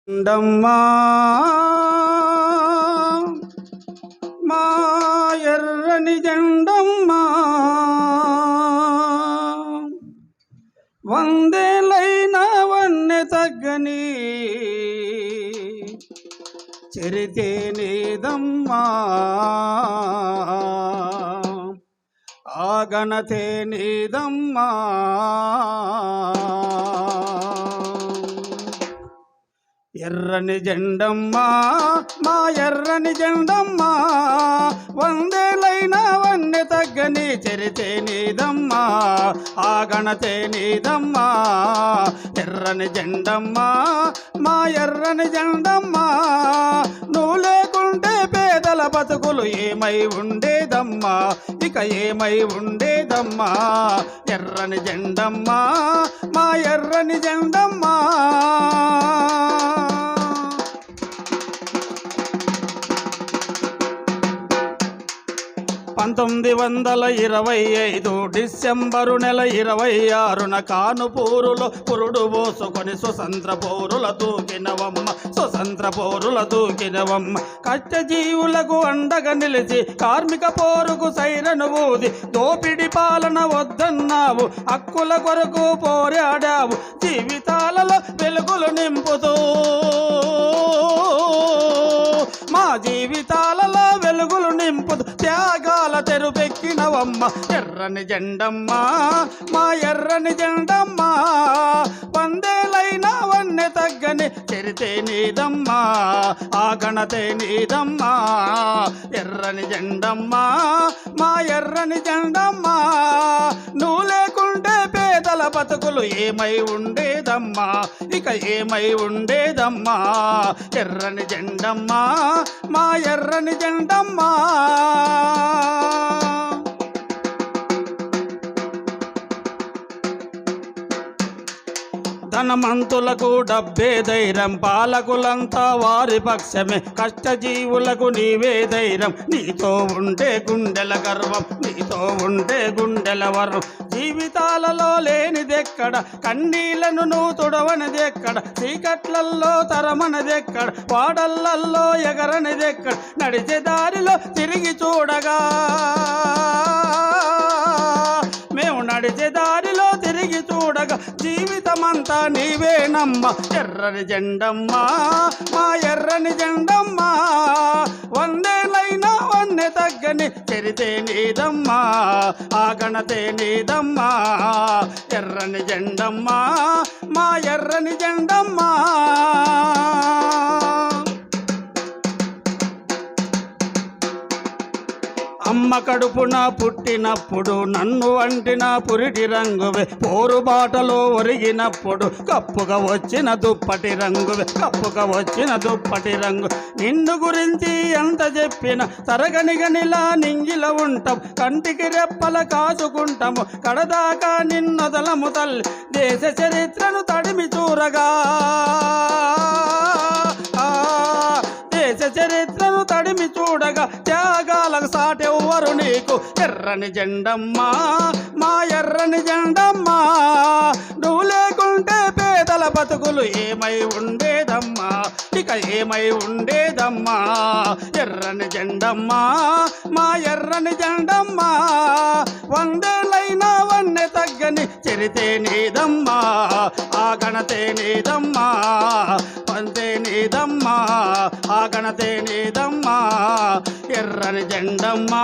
జెండమ్మా మా ఎర్రని జెండమ్మా వందేలైన వన్నె తగ్గని చరితే నీదమ్మా ఆ గణతే నీదమ్మా ఎర్రని జెండమ్మా మా ఎర్రని జెండమ్మా వందేలైన వన్నె తగ్గని చరితే నీదమ్మా ఆ గణతే నీదమ్మా ఎర్రని జెండమ్మా మా ఎర్రని జెండమ్మా నువ్వు లేకుంటే పేదల బతుకులు ఏమై ఉండేదమ్మా ఇక ఏమై ఉండేదమ్మా ఎర్రని జెండమ్మా మా ఎర్రని జెండమ్మా 1925 డిసెంబరు నెల 26న కానుపూరులో పురుడు పోసుకొని స్వతంత్ర పౌరుల దూకినవమ్మ కష్టజీవులకు అండగా నిలిచి కార్మిక పోరుకు సైరను ఊది దోపిడి పాలన వద్దన్నావు హక్కుల కొరకు పోరాడావు జీవితాలలో వెలుగులు నింపుతూ మా జీవితాలలో వెలుగులు నింపుతూ త్యాగాల తెరుపెక్కినవమ్మ ఎర్రని జెండమ్మా మా ఎర్రని జెండమ్మా వందేలైన వన్నె తగ్గని చరితే నీదమ్మా ఆ గణతే నీదమ్మా ఎర్రని జెండమ్మా మా ఎర్రని జెండమ్మా నువ్వు లేకుంటే పేదల బతుకులు ఏమై ఉండేదమ్మా ఇక ఏమై ఉండేదమ్మా ఎర్రని జెండమ్మా మా ఎర్రని జెండమ్మా ధనమంతులకు డబ్బే ధైర్యం పాలకులంతా వారి పక్షమే కష్టజీవులకు నీవే ధైర్యం నీతో ఉంటే గుండెల గర్వం నీతో ఉంటే గుండెల వరం జీవితాలలో లేనిదెక్కడ కన్నీళ్లను నువ్వు తుడవనిదెక్కడ చీకట్లల్లో తరమనిదెక్కడ వాడల్లల్లో ఎగరనిదెక్కడ నడిచే దారిలో తిరిగి చూడగా మేము నడిచే దారిలో తిరిగి చూడగా జీవితమంతా నీవేనమ్మ ఎర్రని జెండమ్మా మా ఎర్రని జెండమ్మా వందేలైన వన్నె తగ్గని చరితే నీదమ్మా ఆ గణతే నీదమ్మా ఎర్రని జెండమ్మా మా ఎర్రని జెండమ్మా అమ్మ కడుపున పుట్టినప్పుడు నన్ను అంటిన పురిటి రంగువే పోరు బాటలో ఒరిగినప్పుడు కప్పుగా వచ్చిన దుప్పటి రంగు నిన్ను గురించి ఎంత చెప్పిన తరగనిగనిలా నింగిల ఉంటాం కంటికి రెప్పల కాచుకుంటాము కడదాకా నిన్నొదలము తల్లి దేశ చరిత్రను తడిమి చూరగా దేశ చరిత్రను తడిమి చూడగా త్యాగాలకు సాటెవ్వరు నీకు ఎర్రని జెండమ్మా మా ఎర్రని జెండమ్మా నువ్వు లేకుంటే పేదల బతుకులు ఏమై ఉండేదమ్మా ఇక ఏమై ఉండేదమ్మా ఎర్రని జెండమ్మా మా ఎర్రని జెండమ్మా వందేలైన వన్నె తగ్గని చరితే నీదమ్మా ఆ గణతే నీదమ్మా వందే నీదమ్మా ఆ గణతే నీదమ్మా ఎర్రని జెండమ్మా